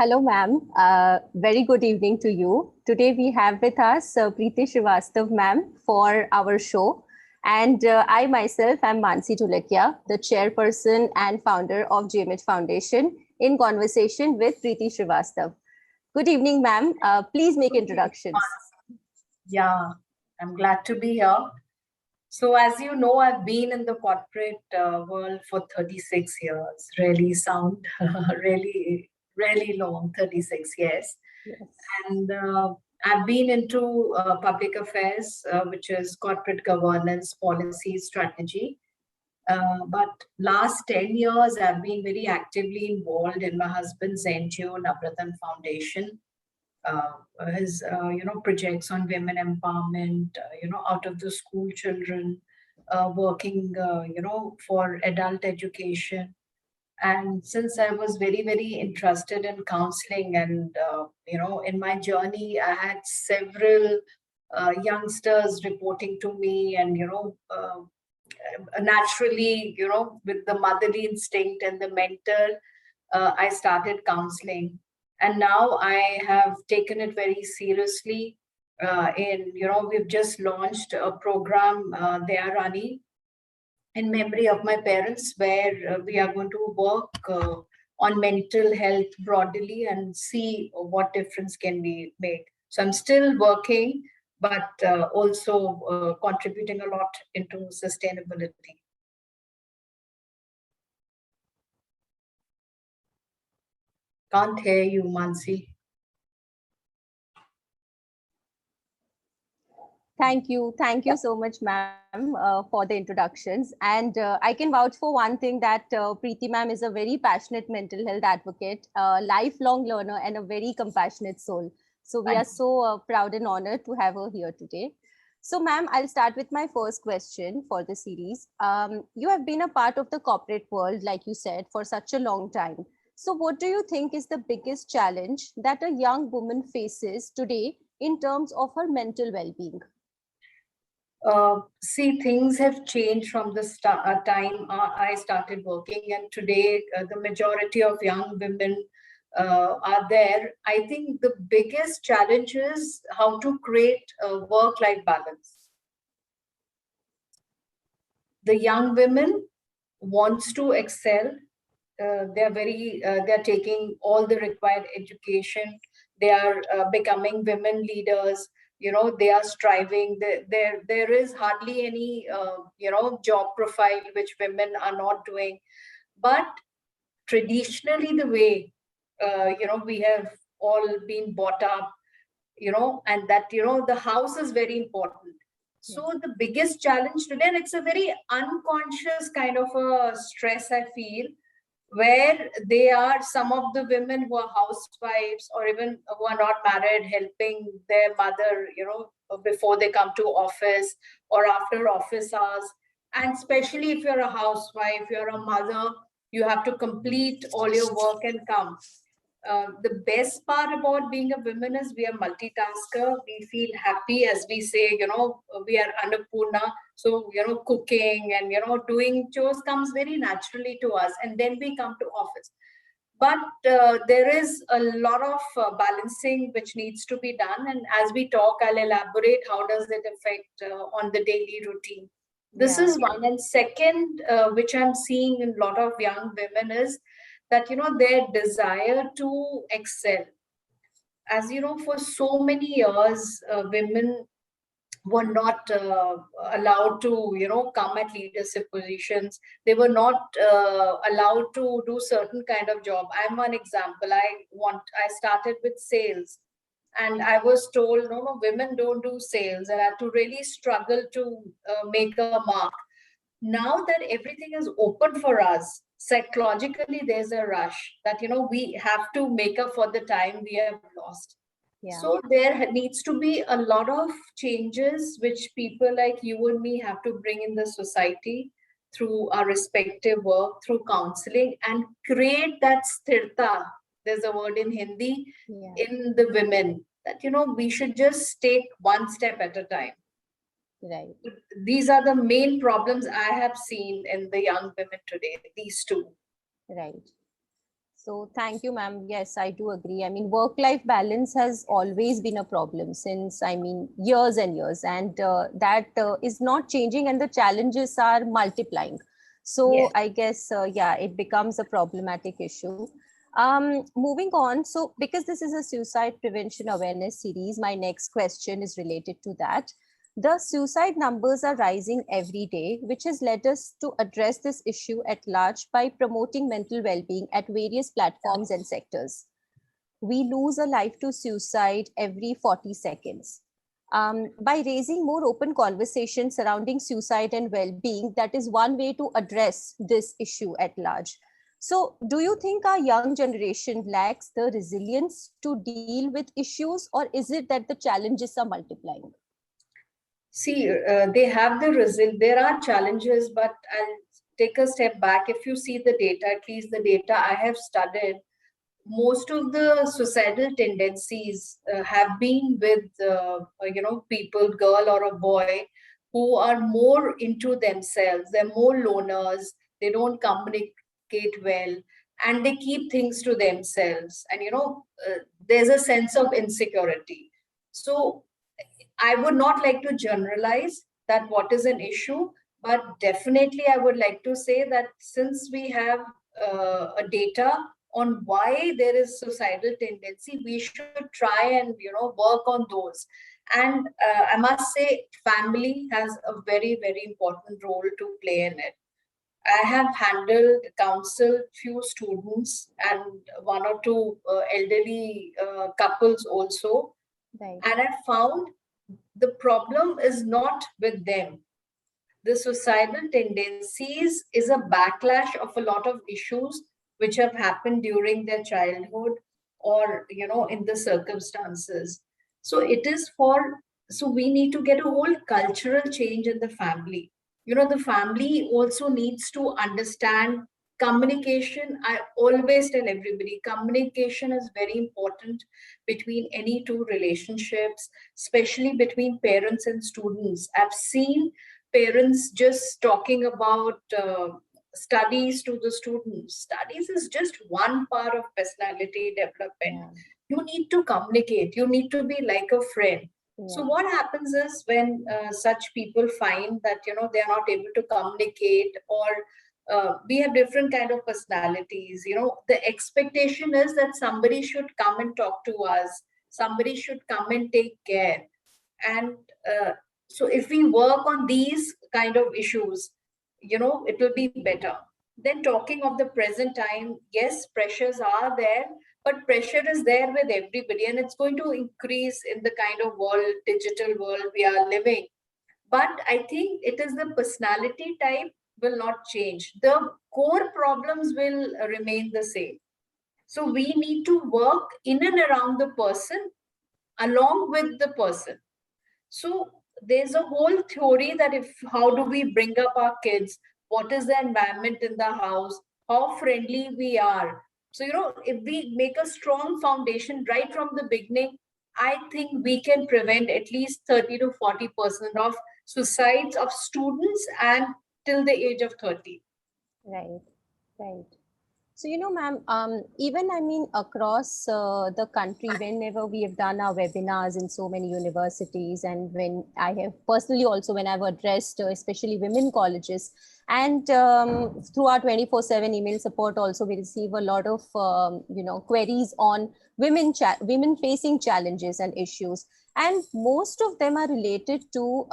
Hello, ma'am. Very good evening to you. Today we have with us Preeti Srivastav, ma'am, for our show. And I myself am Mansi Tulekia, the chairperson and founder of GMH Foundation, in conversation with Preeti Srivastav. Good evening, ma'am. Please make introductions. Yeah, I'm glad to be here. So as you know, I've been in the corporate world for 36 years. Really sound really long, 36 years. Yes. And I've been into public affairs, which is corporate governance, policy, strategy. But last 10 years, I've been very actively involved in my husband's NGO, Navratan Foundation. His projects on women empowerment, out of the school children, working for adult education. And since I was very interested in counseling, and in my journey I had several youngsters reporting to me, and naturally, with the motherly instinct and the mentor, I started counseling. And now I have taken it very seriously. We've just launched a program they are running in memory of my parents, where we are going to work on mental health broadly and see what difference can be made. So I'm still working, but also contributing a lot into sustainability. Can't hear you, Mansi. Thank you. Thank you so much, ma'am, for the introductions. And I can vouch for one thing, that Preeti ma'am is a very passionate mental health advocate, a lifelong learner, and a very compassionate soul. So we are so proud and honored to have her here today. So, ma'am, I'll start with my first question for the series. You have been a part of the corporate world, like you said, for such a long time. So what do you think is the biggest challenge that a young woman faces today in terms of her mental well-being? See, things have changed from the time I started working, and today the majority of young women are there. I think the biggest challenge is how to create a work-life balance. The young women wants to excel. They're taking all the required education. They are becoming women leaders. They are striving. There is hardly any job profile which women are not doing. But traditionally, the way we have all been brought up, and that the house is very important. So the biggest challenge today, and it's a very unconscious kind of a stress I feel, where they are, some of the women who are housewives or even who are not married, helping their mother, before they come to office or after office hours. And especially if you're a housewife, you're a mother, you have to complete all your work and come. The best part about being a woman is we are multitasker. We feel happy, as we say, we are Annapurna. So, cooking and, doing chores comes very naturally to us. And then we come to office. But there is a lot of balancing which needs to be done. And as we talk, I'll elaborate how does it affect on the daily routine. This is one. And second, which I'm seeing in a lot of young women is that, their desire to excel. As you know, for so many years, women were not allowed to, come at leadership positions. They were not allowed to do certain kind of job. I'm one example. I started with sales, and I was told, no, women don't do sales, and I had to really struggle to make a mark. Now that everything is open for us, psychologically there's a rush that we have to make up for the time we have lost. So there needs to be a lot of changes which people like you and me have to bring in the society through our respective work, through counseling, and create that sthirta. There's a word in Hindi in the women that we should just take one step at a time. Right. These are the main problems I have seen in the young women today, these two. Right. So thank you, ma'am. Yes, I do agree. I mean, work-life balance has always been a problem since, I mean, years and years, and that is not changing, and the challenges are multiplying. So Yes. I guess, yeah, it becomes a problematic issue. Moving on. So because this is a suicide prevention awareness series, my next question is related to that. The suicide numbers are rising every day, which has led us to address this issue at large by promoting mental well being at various platforms and sectors. We lose a life to suicide every 40 seconds. By raising more open conversations surrounding suicide and well being, that is one way to address this issue at large. So, do you think our young generation lacks the resilience to deal with issues, or is it that the challenges are multiplying? See, they have the result. There are challenges, but I'll take a step back. If you see the data, at least the data I have studied, most of the suicidal tendencies have been with people, girl or a boy, who are more into themselves. They're more loners. They don't communicate well, and they keep things to themselves. And there's a sense of insecurity. So I would not like to generalize that what is an issue, but definitely I would like to say that since we have a data on why there is suicidal tendency, we should try and work on those. And I must say, family has a very very important role to play in it. I have handled, counseled few students and one or two elderly couples also, Right. and I found the problem is not with them. The suicidal tendencies is a backlash of a lot of issues which have happened during their childhood, or in the circumstances. So it is for, so we need to get a whole cultural change in the family. The family also needs to understand communication. I always tell everybody communication is very important between any two relationships, especially between parents and students. I've seen parents just talking about studies to the students. Studies is just one part of personality development. Yeah. You need to communicate, you need to be like a friend. So Yeah. what happens is when such people find that they are not able to communicate, or we have different kind of personalities, the expectation is that somebody should come and talk to us, somebody should come and take care. And so if we work on these kind of issues, it will be better. Then talking of the present time, yes, pressures are there, but pressure is there with everybody, and it's going to increase in the kind of world, digital world we are living. But I think it is the personality type will not change. The core problems will remain the same. So we need to work in and around the person, along with the person. So there's a whole theory that if how do we bring up our kids, what is the environment in the house, how friendly we are. So if we make a strong foundation right from the beginning, I think we can prevent at least 30 to 40% of suicides of students and till the age of 30. Right. Right. So, ma'am, even I mean, across the country, whenever we have done our webinars in so many universities, and when I have personally also, when I've addressed especially women colleges, and through our 24/7 email support, also we receive a lot of, queries on women facing challenges and issues. And most of them are related to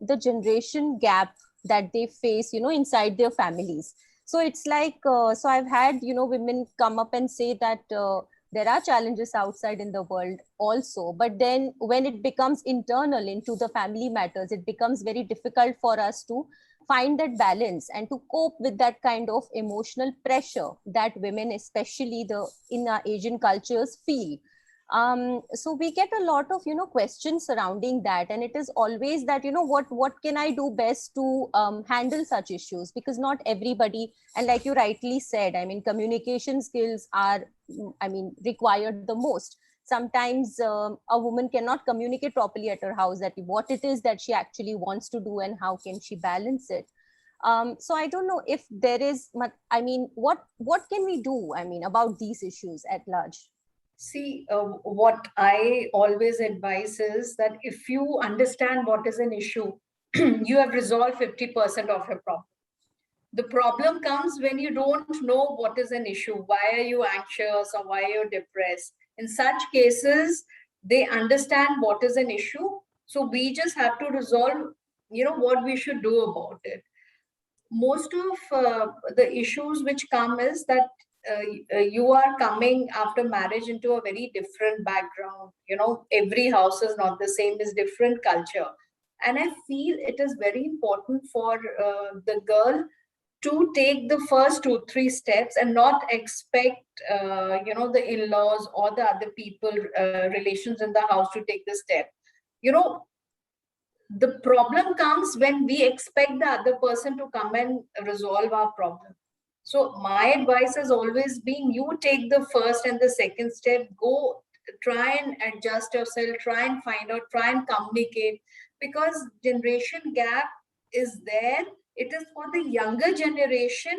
the generation gap that they face, inside their families. So it's like, so I've had women come up and say that there are challenges outside in the world also, but then when it becomes internal into the family matters, it becomes very difficult for us to find that balance and to cope with that kind of emotional pressure that women, especially the in our Asian cultures, feel. So we get a lot of questions surrounding that, and it is always that what can I do best to handle such issues, because not everybody, and like you rightly said, I mean, communication skills are, I mean, required the most. Sometimes a woman cannot communicate properly at her house that what it is that she actually wants to do and how can she balance it. So I don't know if there is I mean, what can we do, I mean, about these issues at large? See, what I always advise is that if you understand what is an issue, you have resolved 50% of your problem. The problem comes when you don't know what is an issue. Why are you anxious or why are you depressed? In such cases, they understand what is an issue. So we just have to resolve, what we should do about it. Most of the issues which come is that you are coming after marriage into a very different background. Every house is not the same, is different culture. And I feel it is very important for the girl to take the first 2 3 steps and not expect the in-laws or the other people relations in the house to take the step. The problem comes when we expect the other person to come and resolve our problem. So my advice has always been, you take the first and the second step, go try and adjust yourself, try and find out, try and communicate, because generation gap is there. It is for the younger generation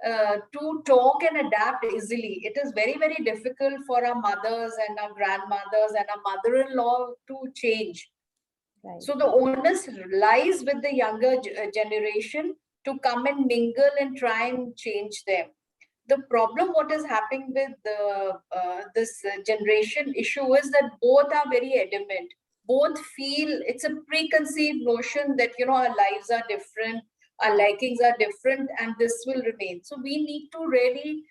to talk and adapt easily. It is very, very difficult for our mothers and our grandmothers and our mother-in-law to change. Right. So the onus lies with the younger generation to come and mingle and try and change them. The problem, what is happening with this generation issue, is that both are very adamant. Both feel it's a preconceived notion that our lives are different, our likings are different, and this will remain. So we need to really,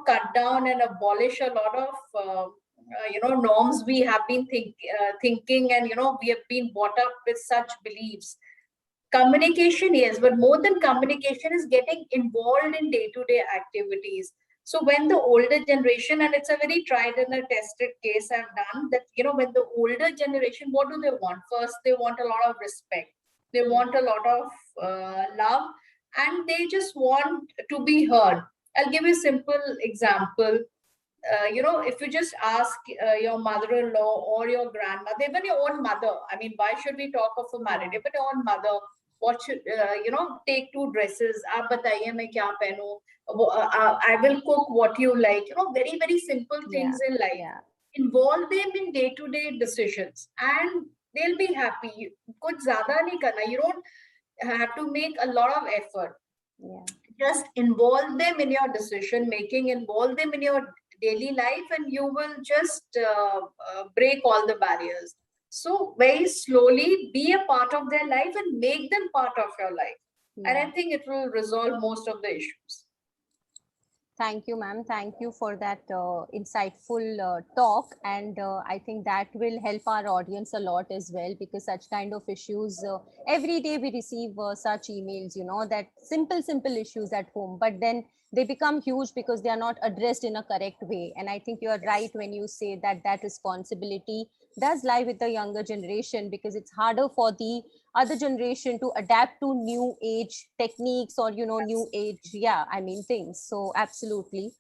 cut down and abolish a lot of norms we have been thinking, and we have been brought up with such beliefs. Communication, yes, but more than communication is getting involved in day-to-day activities. So when the older generation, and it's a very tried and a tested case I've done, that when the older generation, what do they want? First, they want a lot of respect, they want a lot of love, and they just want to be heard. I'll give you a simple example. If you just ask your mother-in-law or your grandmother, even your own mother, I mean, why should we talk of a married? Even your own mother, what should, take 2 dresses, aap bataiye main kya pehnu, I will cook what you like, very, very simple things in life. Yeah. Involve them in day-to-day decisions and they'll be happy. Kuch zyada nahi karna. You don't have to make a lot of effort. Yeah. Just involve them in your decision making, involve them in your daily life, and you will just break all the barriers. So very slowly be a part of their life and make them part of your life. Yeah. And I think it will resolve most of the issues. Thank you, ma'am. Thank you for that insightful talk. And I think that will help our audience a lot as well, because such kind of issues, every day we receive such emails, that simple issues at home, but then they become huge because they are not addressed in a correct way. And I think you are right when you say that that responsibility does lie with the younger generation, because it's harder for the other generation to adapt to new age techniques or new age things. So absolutely.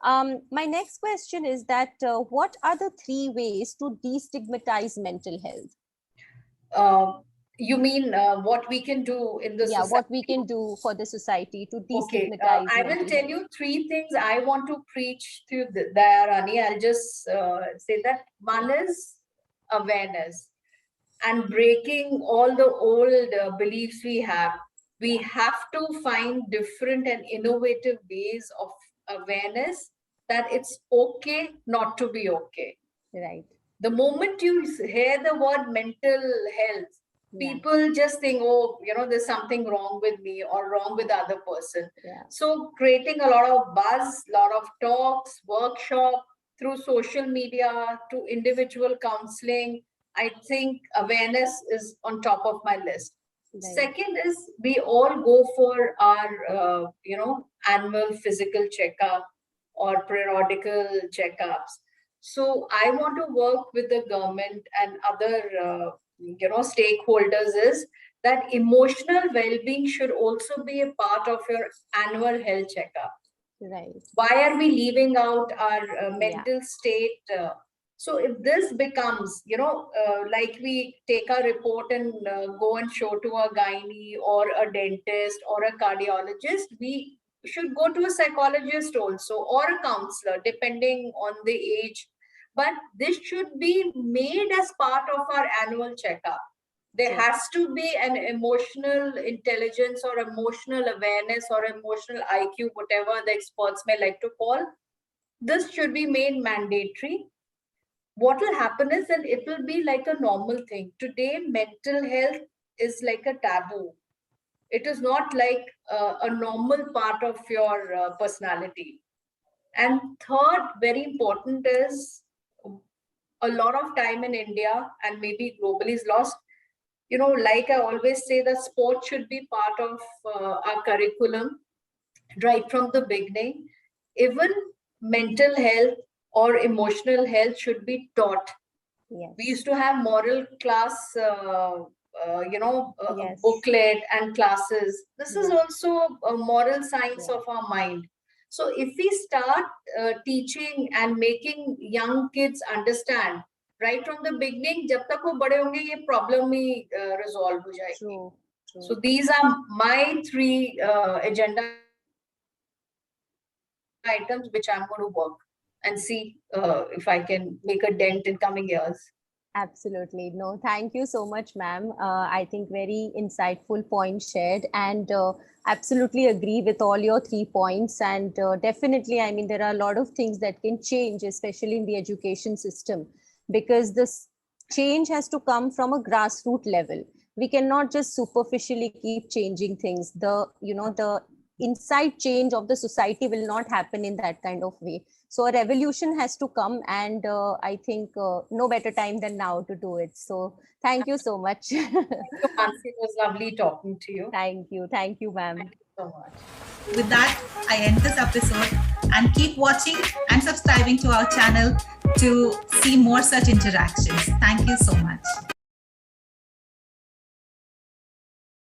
My next question is that what are the 3 ways to destigmatize mental health? You mean what we can do in the society? What we can do for the society to destigmatize I will tell you 3 things I want to preach to Dayarani. I'll just say that one is awareness and breaking all the old beliefs we have. We have to find different and innovative ways of awareness, that it's okay not to be okay. Right. The moment you hear the word mental health, people just think, oh, there's something wrong with me or wrong with the other person. So creating a lot of buzz, lot of talks, workshop through social media to individual counseling, I think awareness is on top of my list. Right. Second is, we all go for our, annual physical checkup or periodical checkups. So I want to work with the government and other, stakeholders, is that emotional well-being should also be a part of your annual health checkup. Right. Why are we leaving out our mental state So if this becomes, like we take our report and go and show to a gynae or a dentist or a cardiologist, we should go to a psychologist also or a counselor, depending on the age. But this should be made as part of our annual checkup. There has to be an emotional intelligence or emotional awareness or emotional IQ, whatever the experts may like to call. This should be made mandatory. What will happen is that it will be like a normal thing. Today, mental health is like a taboo. It is not like a normal part of your personality. And third, very important is a lot of time in India and maybe globally is lost. Like I always say, that sport should be part of our curriculum right from the beginning. Even mental health or emotional health should be taught. Yes. We used to have moral class, Yes. booklet and classes. This is Yes. also a moral science Yeah. of our mind. So if we start teaching and making young kids understand right from the beginning, jab tak wo bade honge, ye problem hi resolve ho jayegi. True. So these are my 3 agenda items which I'm going to work and see if I can make a dent in coming years. Absolutely. No, thank you so much, ma'am. I think very insightful points shared, and absolutely agree with all your 3 points. And definitely, I mean, there are a lot of things that can change, especially in the education system, because this change has to come from a grassroots level. We cannot just superficially keep changing things. The inside change of the society will not happen in that kind of way. So a revolution has to come, and I think no better time than now to do it. So thank you so much. Thank you, Mansi. It was lovely talking to you. Thank you, ma'am. Thank you so much. With that, I end this episode, and keep watching and subscribing to our channel to see more such interactions. Thank you so much.